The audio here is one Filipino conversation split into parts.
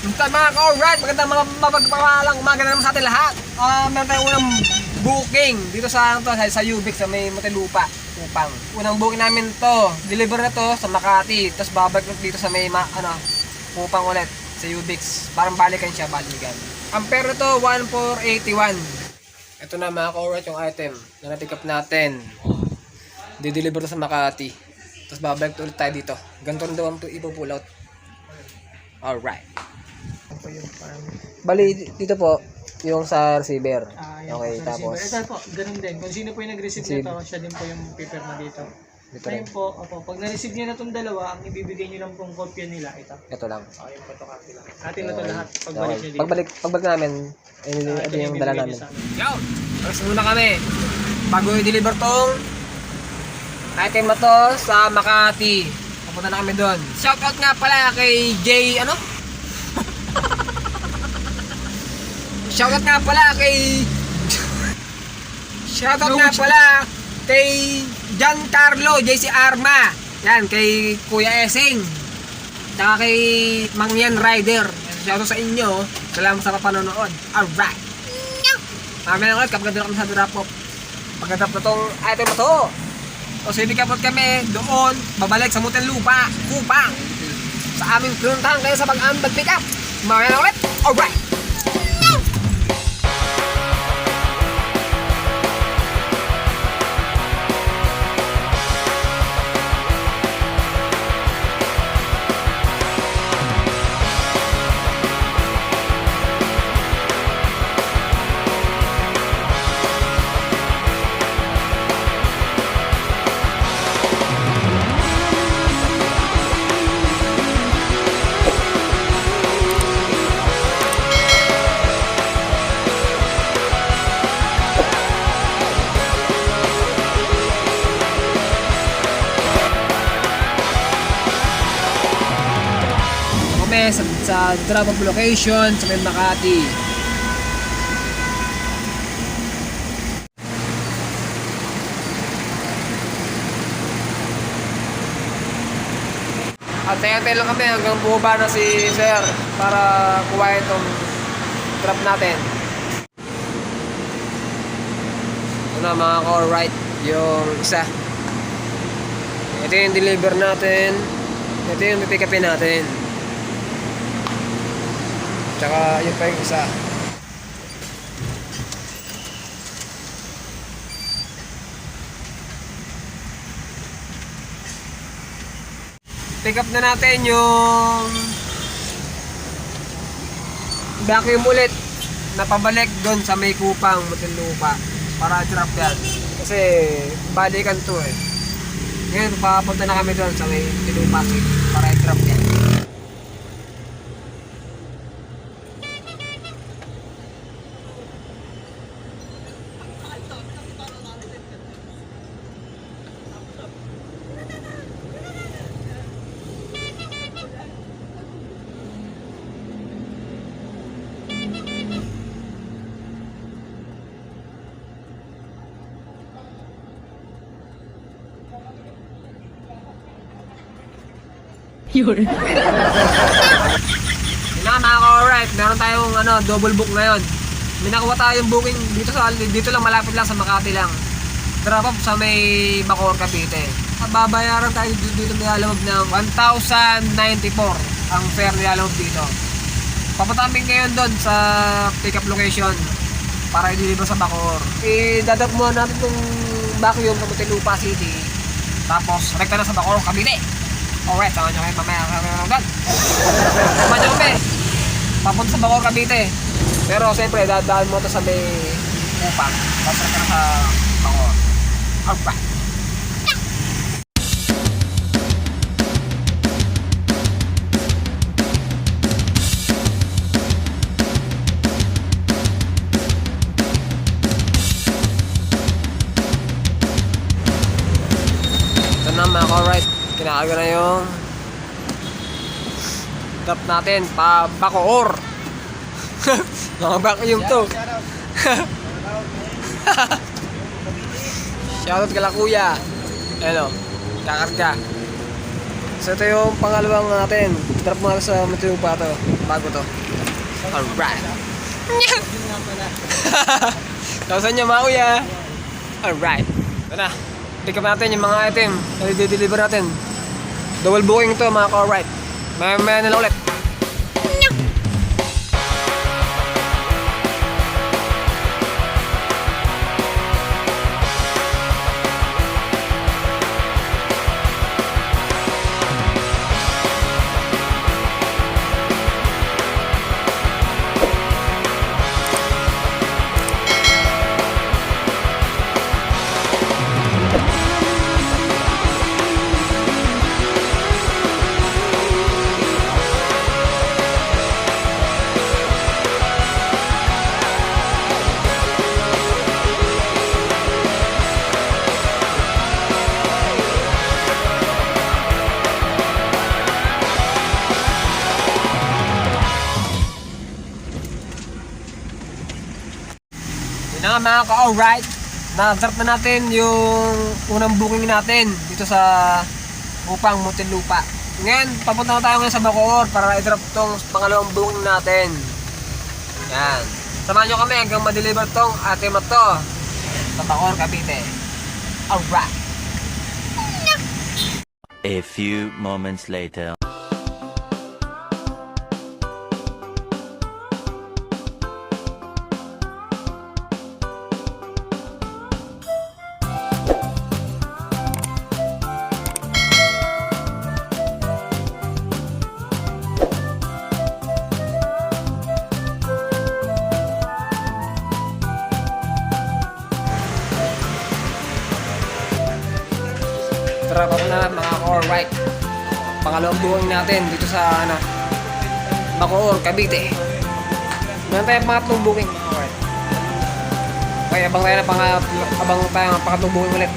Mga ka-alright, magandang mga mapagpapalang umaga na naman sa atin lahat. Meron tayong unang booking dito sa Ubix sa may Muntinlupa, Kupang. Unang booking namin to, deliver na to sa Makati, tapos babalik dito sa may Kupang ulit sa Ubix. Parang balikan siya, balikan. Ang pera to 1,481. Ito na mga ka-alright yung item na na-pick up natin. Di-deliver to sa Makati. Tapos babalik ulit tayo dito. Ganito rin daw ang ipo-pull out. Alright. Bali, dito po, yung sa receiver. Okay, tapos receiver. Ito po, ganun din. Kung sino po yung nag-receive nito, siya din po yung pipirma dito. Ngayon po, pag na-receive nyo na itong dalawa, ang ibibigay nyo lang pong kopya nila, ito. Ito lang. Okay, yung photocopy lang. Atin na ito lahat, pagbalik nyo dito. Pagbalik namin, ito yung dala namin. Yo! Alas muna kami. Bago i-deliver tong item na to sa Makati. Papunta na kami doon. Shoutout nga pala kay Jay, Shoutout nga pala kay Giancarlo JC Arma. Yan, kay Kuya Esing. Tsaka kay Mangyan Rider. Shoutout sa inyo. Salamat sa papanonood. Alright. Mamaya ulit kapag doon kami sa drop-off. Pagka-drop na tong item na to. O sige kapot kami doon. Babalik sa Muntinlupa, Kupang. Sa aming pinuntahan kayo sa pag-ambag pick up. Mamaya ulit. Alright. Sa drop-off location sa may Makati. At tayo lang kami hanggang bumaba na si Sir para kuhain itong drop natin. Ito na mga ka-alright, yung isa. Ito yung deliver natin. Ito yung pick upin natin. Tsaka yun pa yung isa. Pick up na natin yung vacuum ulit na pabalik doon sa may Kupang Muntinlupa para drop yan. Kasi balikan to eh. Ngayon papunta na kami doon sa may Muntinlupa para i-drop yan. Yun. Mga alright, meron tayong double book ngayon. May nakuha tayong booking dito lang, malapit lang sa Makati lang. Drop off sa may Bacoor, Cavite. Babayaran tayo dito nilalawag ng 1,094 ang fare nilalawag dito. Papunta kami ngayon doon sa pick up location para i-deliver sa Bacoor. I-dadap muna natin itong vacuum sa Muntinlupa City. Tapos rekta na sa Bacoor, Cavite. Alright, samahan nyo kayo mamaya. Samahan nyo kami. Papunta sa Bacoor, Cavite. Pero siyempre, dadaan mo ito sa may Kupang. Tapos rekta na sa Bacoor. Alright. Ito na mga alright. Kinakarga na yung drop natin pa Bacoor. Mga vacuum to. Shoutout kala kuya. Hello. Kakarga. So ito yung pangalawang natin. Drop mo natin sa Muntinlupa to. Bago to. Alright. Yun nga pala. Kausan nyo mga kuya. Alright. Ito na. Pick up natin yung mga item na i-deliver natin. Double booking to mga ka-alright. Maya na lang ulit. Yun na nga mga ka-alright. Na-drop na natin yung unang booking natin dito sa Upang Muntinlupa. Ngayon, papunta na tayo ngayon sa Bacoor para i-drop tong pangalawang booking natin. Yan. Samahan nyo kami hanggang ma-deliver tong item na to sa Bacoor, Cavite. Alright. A few moments later. Tara pa na mga ka-alright. Pangalawang buwang natin dito sa Bacoor, Cavite. Meron tayo pangatlong booking mga ka-alright. Okay, abang tayo ng pangatlong booking ulit.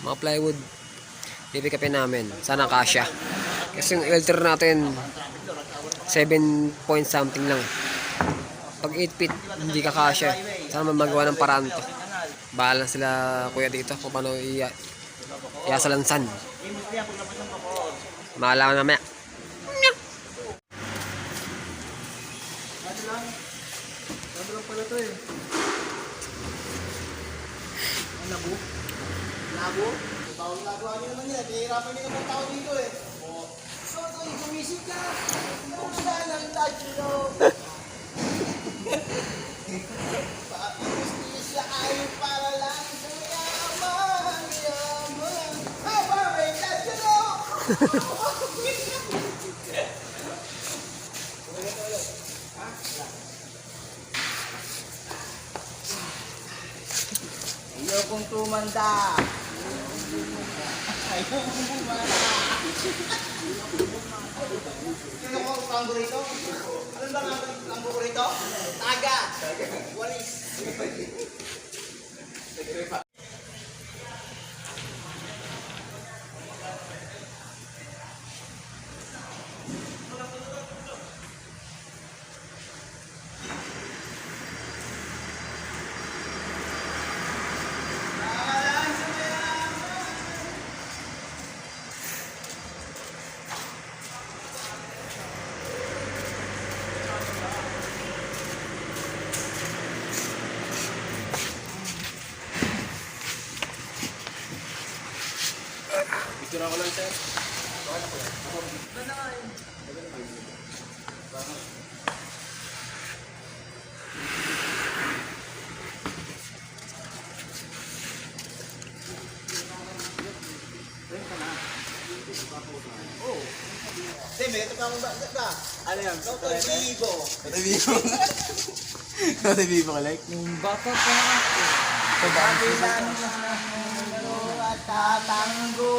Mga plywood pipikapin namin, sana kasya kasi yung elter natin 7 point something lang. Pag 8 feet hindi ka kasya, sana magawa ng paraan to. Bahala sila kuya dito kung paano iasalansan. Mahala ka namaya. Lago? Bawang nagawa niyo naman yan. Hihirapan niyo naman tao dito eh. So, gumising ka. Buksan ang tadyo. Justisya ay para lang sa yaman. Haba, may tadyo. Ayaw kong tumanda. Ayaw kong bumala. Sino ko ang tango rito? Ano ba ang tango ko rito? Taga. Walis. Picture ako lang sir. May ito pa akong bagay ka. Ano yan? Totoy Vivo. Totoy Vivo ka like? Yung bata pa ako. Sabi lang at tatango.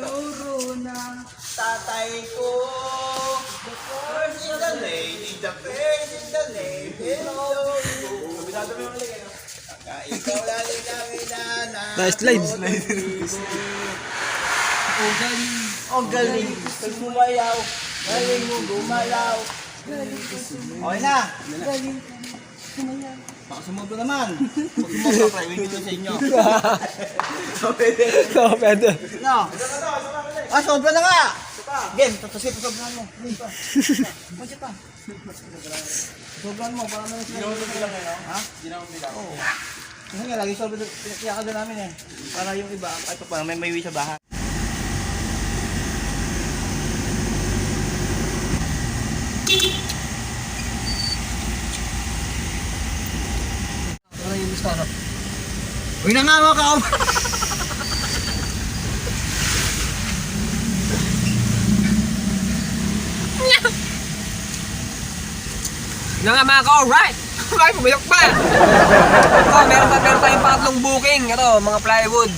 Turo ng tatay ko. The first in the lady, the best in the lady. Ikaw lagi kami na. Nice lines. Oh, galing. Pag sumayaw, galing mo gumalaw. Okay na. Galing sumayaw. Baka sumubo naman. Pag sumubo, private ito sa inyo. Pwede. No. Ah, sobra na nga. Game, tatasin pa sobrahan mo. Hindi pa. Masya pa. Sobrahan mo, para naman sila. Ginawang bilang kayo? Ha? Ginawang bilang? Oo. Kasi nga, lagi sobra pinakiyaka doon namin eh. Para yung iba, ito pa, may wish sa bahay. Ano yung gusto, ano? Uy na nga mga kaom. Yan nga mga ka-alright! Ay, pumayok pa! Ito, meron tayong pangatlong booking. Ito, mga plywood.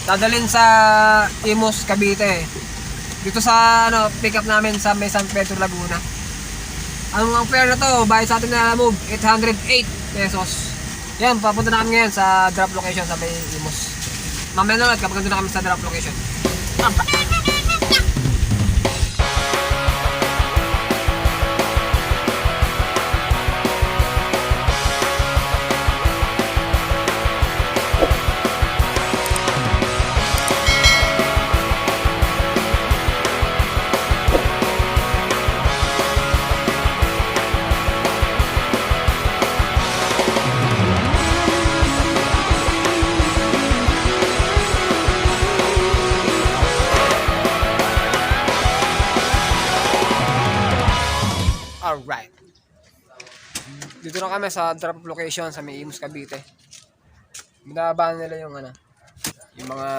Dadalhin sa Imus, Cavite. Dito sa pick up namin sa may San Pedro, Laguna. Ang fare na to, bayad sa atin na move, 808 pesos. Yan, papunta na kami ngayon sa drop location sa may Imus. Mamaya na ulit kapag nandun na kami sa drop location. Alright. Dito na kami sa drop location sa may Imus, Cavite. Binabaan nila yung yung mga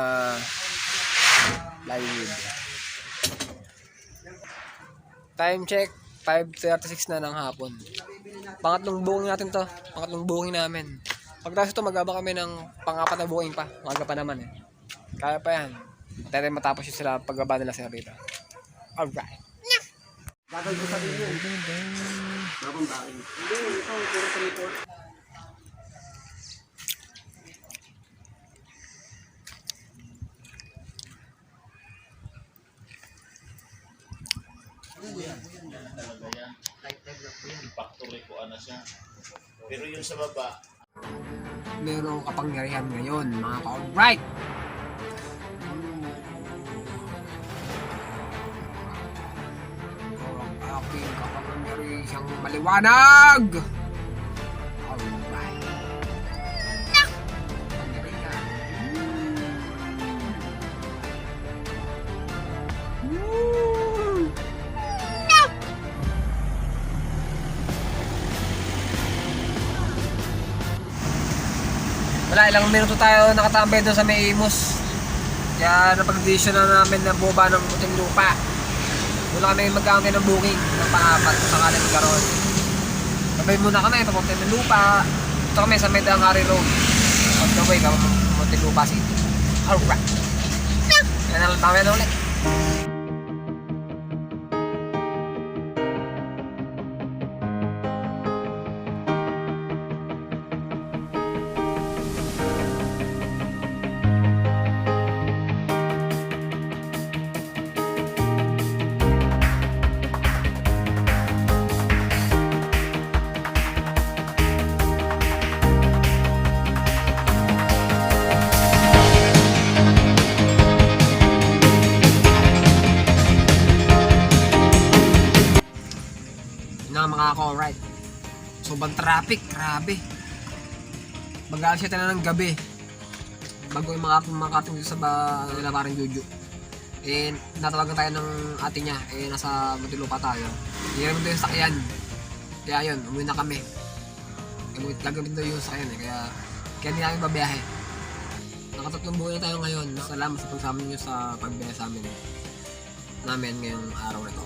plywood. Time check, 5:36 na ng hapon. Pangatlong booking natin to. Pangatlong booking namin. Pagkatapos ito, mag-aba kami ng pang-apat na booking pa. Maga pa naman eh. Kaya pa yan. Tayo matapos yun sila pag-aba nila sa rito. Alright. Gagawin ko sabihin yun. Bagong baking. Hindi, ito, puro triple. Factory ko ano siya. Pero yung sa baba, Merong kapangyarihan ngayon, mga ka-alright. Ang aking kapangyarihang maliwanag. Alright. Kapangyarihan. Woo! Wala, ilang minuto tayo nakatambay doon sa may Imus. Kaya napag-decision na namin na buba ng muting lupa. Wala kami mag-aangay ng booking ng pang-apat kung sakali magkaroon. Sabay muna kami, papunta ng lupa. Ito kami sa Medang Hari Road. On the way, kami muting lupa city. Alright. Yan na lang tayo na ulit. Mga ka-alright. Sobrang traffic, grabe. Mag-aalas siya na ng gabi. Bago yung mga kating dito sa nila parang Juju. Eh, natawagan tayo ng ate niya. Eh, nasa Muntinlupa tayo. Hiramin daw yung sakyan. Kaya yun, umuwi na kami. Gagawin daw yung sakyan eh. Kaya hindi namin babiyahe. Nakatatlong buhay na tayo ngayon. Salamat sa pagsama niyo sa pagbiyahe sa amin. Namin ngayong araw na ito.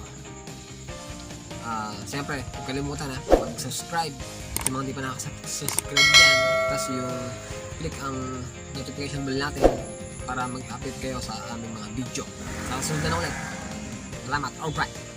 Siyempre, huwag kalimutan mag-subscribe sa mga hindi pa nakasubscribe dyan. Tapos yung click ang notification bell natin para mag-update kayo sa aming mga video. Sa susunod na ulit. Salamat. Alright.